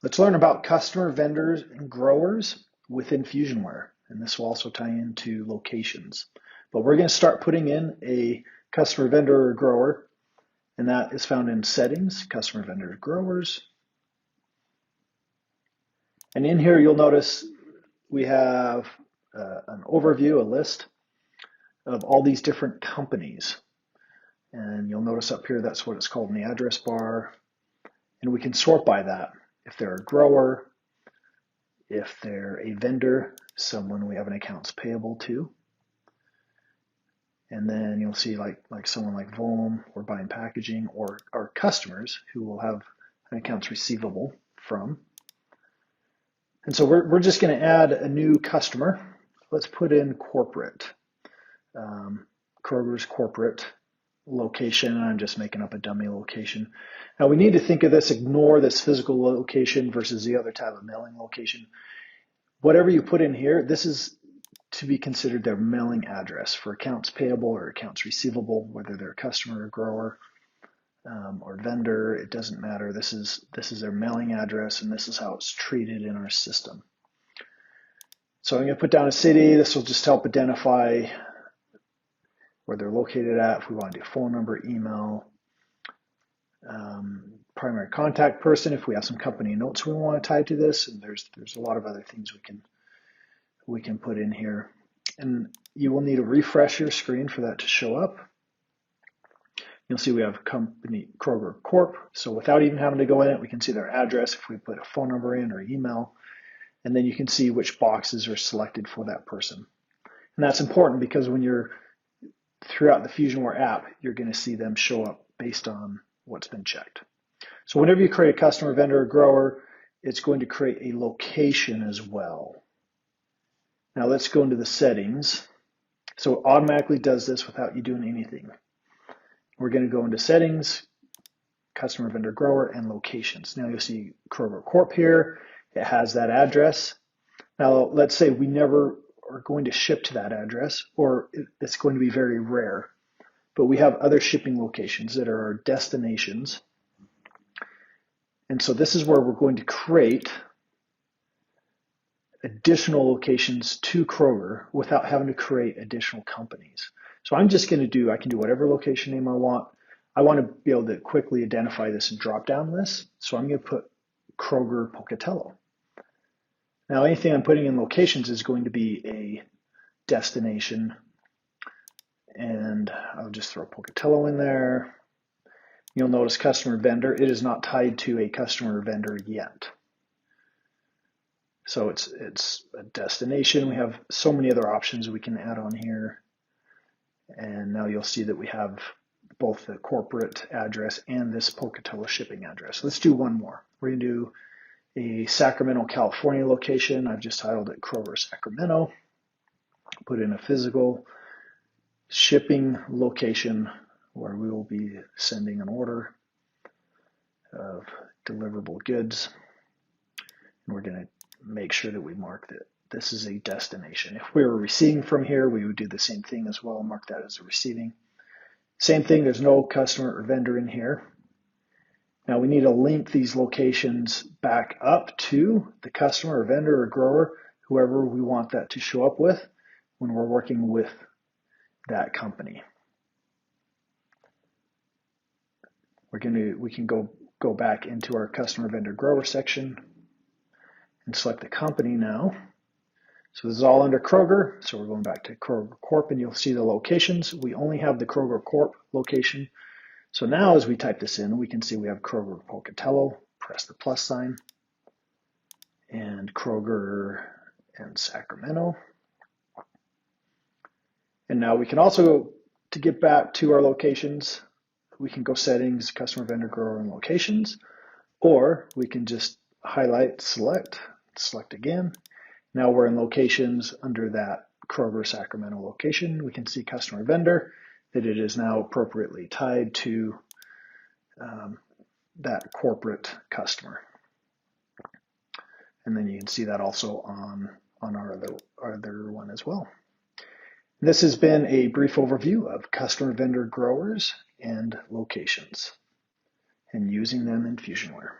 Let's learn about customer, vendors, and growers within Fusionware. And this will also tie into locations. But we're going to start putting in a customer, vendor, or grower, and that is found in Settings, Customer, Vendor, Growers. And in here, you'll notice we have an overview, a list of all these different companies. And you'll notice up here, that's what it's called in the address bar. And we can sort by that. If they're a grower, if they're a vendor, someone we have an accounts payable to. And then you'll see like someone like Volum, we're buying packaging, or our customers who will have an accounts receivable from. And so we're just going to add a new customer. Let's put in corporate. Kroger's corporate location. I'm just making up a dummy location. Now we need to think of this, ignore this physical location versus the other type of mailing location. Whatever you put in here, this is to be considered their mailing address for accounts payable or accounts receivable, whether they're a customer or grower or vendor, it doesn't matter. This is their mailing address, and this is how it's treated in our system. So I'm going to put down a city. This will just help identify where they're located at. If we want to do phone number, email, primary contact person, if we have some company notes we want to tie to this, and there's a lot of other things we can put in here. And you will need to refresh your screen for that to show up. You'll see we have company Kroger Corp. So without even having to go in it, we can see their address if we put a phone number in or email, and then you can see which boxes are selected for that person. And that's important because when you're throughout the Fusionware app, you're going to see them show up based on what's been checked. So whenever you create a customer, vendor, or grower, it's going to create a location as well. Now let's go into the settings. So it automatically does this without you doing anything. We're going to go into settings, customer, vendor, grower, and locations. Now you'll see Kroger Corp here. It has that address. Now let's say we never are going to ship to that address, or it's going to be very rare. But we have other shipping locations that are our destinations. And so this is where we're going to create additional locations to Kroger without having to create additional companies. So I'm just going to do, I can do whatever location name I want. I want to be able to quickly identify this in drop-down lists. So I'm going to put Kroger Pocatello. Now anything I'm putting in locations is going to be a destination, and I'll just throw Pocatello in there. You'll notice customer vendor, it is not tied to a customer vendor yet. So it's a destination. We have so many other options we can add on here. And now you'll see that we have both the corporate address and this Pocatello shipping address. Let's do one more. We're going to do a Sacramento, California location. I've just titled it Kroger Sacramento. Put in a physical shipping location where we will be sending an order of deliverable goods. And we're going to make sure that we mark that this is a destination. If we were receiving from here, we would do the same thing as well, mark that as a receiving. Same thing, there's no customer or vendor in here. Now we need to link these locations back up to the customer or vendor or grower, whoever we want that to show up with when we're working with that company. We can go back into our customer, vendor, grower section and select the company now. So this is all under Kroger. So we're going back to Kroger Corp, and you'll see the locations. We only have the Kroger Corp location. So now as we type this in, we can see we have Kroger Pocatello, press the plus sign, and Kroger and Sacramento. And now we can also, to get back to our locations, we can go settings, customer, vendor, grower, and locations, or we can just highlight, select again. Now we're in locations under that Kroger Sacramento location. We can see customer vendor, that it is now appropriately tied to that corporate customer. And then you can see that also on our other one as well. This has been a brief overview of customer, vendor, growers, and locations, and using them in Fusionware.